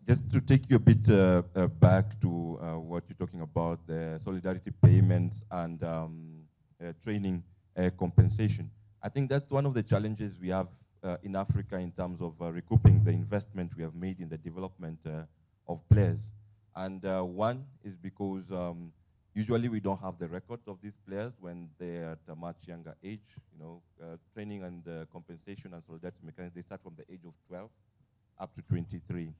Just to take you a bit back to what you're talking about, the solidarity payments and training compensation. I think that's one of the challenges we have in Africa in terms of recouping the investment we have made in the development of players. And one is because usually we don't have the record of these players when they're at a much younger age. You know, training and compensation and solidarity mechanisms, they start from the age of 12 up to 23.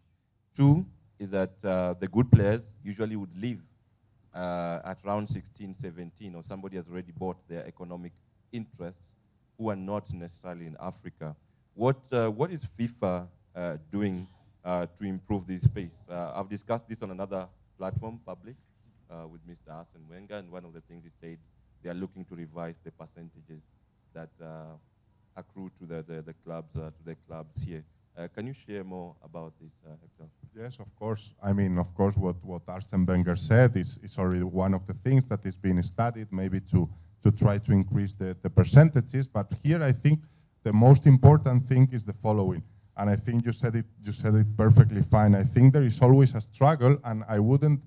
Two is that the good players usually would leave at around 16, 17, or somebody has already bought their economic interests who are not necessarily in Africa. What is FIFA doing to improve this space? I've discussed this on another platform, public, with Mr. Arsene Wenger, and one of the things he said, they are looking to revise the percentages that accrue to the clubs here. Can you share more about this, Hector? Yes, of course. I mean, of course, what Arsene Wenger said is already one of the things that is being studied, maybe to try to increase the percentages. But here, I think the most important thing is the following, and I think you said it perfectly fine. I think there is always a struggle, and I wouldn't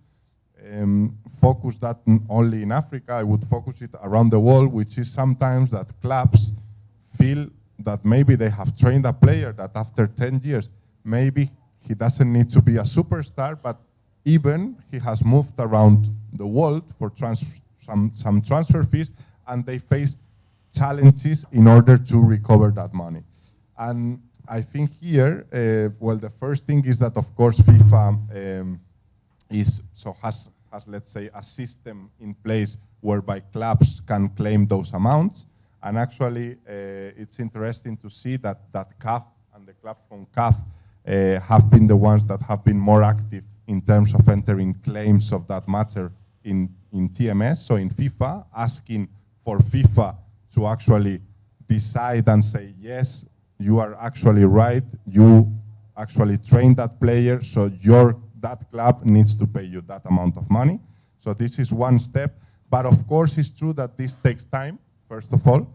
focus that only in Africa. I would focus it around the world, which is sometimes that clubs feel that maybe they have trained a player that after 10 years, maybe he doesn't need to be a superstar, but even he has moved around the world for some transfer fees, and they face challenges in order to recover that money. And I think here, well, the first thing is that, of course, FIFA has, let's say, a system in place whereby clubs can claim those amounts. And actually, it's interesting to see that CAF and the clubs from CAF have been the ones that have been more active in terms of entering claims of that matter in TMS, so in FIFA, asking for FIFA to actually decide and say, yes, you are actually right, you actually trained that player, so that club needs to pay you that amount of money. So this is one step. But of course, it's true that this takes time. First of all,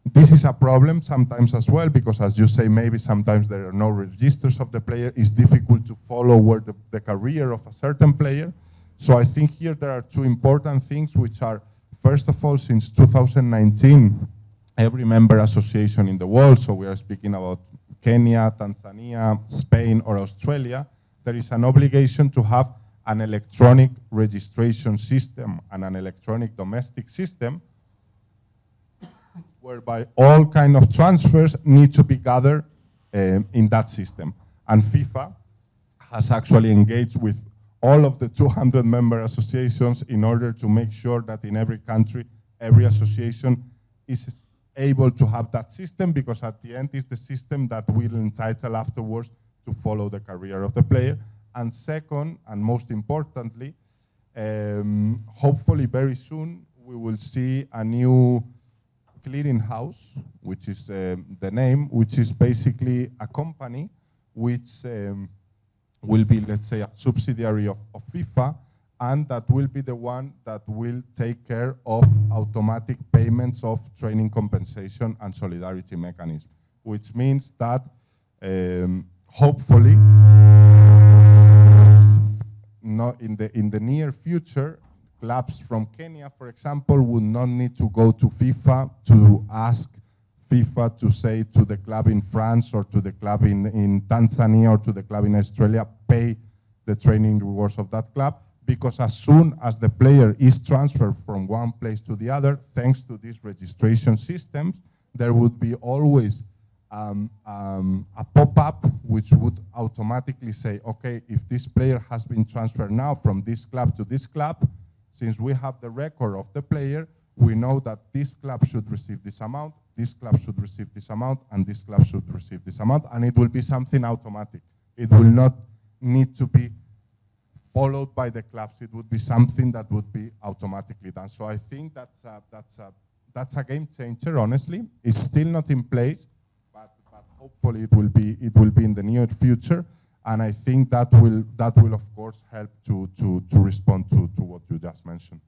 this is a problem sometimes as well, because as you say, maybe sometimes there are no registers of the player. It's difficult to follow where the career of a certain player. So I think here there are two important things, which are, first of all, since 2019, every member association in the world, so we are speaking about Kenya, Tanzania, Spain, or Australia, there is an obligation to have an electronic registration system and an electronic domestic system whereby all kind of transfers need to be gathered in that system. And FIFA has actually engaged with all of the 200 member associations in order to make sure that in every country, every association is able to have that system, because at the end is the system that will entitle afterwards to follow the career of the player. And second, and most importantly, hopefully very soon, we will see a new clearing house, which is the name, which is basically a company which will be, let's say, a subsidiary of FIFA, and that will be the one that will take care of automatic payments of training compensation and solidarity mechanism, which means that hopefully in the near future, clubs from Kenya, for example, would not need to go to FIFA to ask FIFA to say to the club in France or to the club in Tanzania or to the club in Australia, pay the training rewards of that club, because as soon as the player is transferred from one place to the other, thanks to these registration systems, there would be always a pop-up which would automatically say, okay, if this player has been transferred now from this club to this club, since we have the record of the player, we know that this club should receive this amount, this club should receive this amount, and this club should receive this amount, and it will be something automatic. It will not need to be followed by the clubs. It would be something that would be automatically done. So I think that's a game changer, honestly. It's still not in place, but hopefully it will be in the near future. And I think that will of course help to respond to what you just mentioned.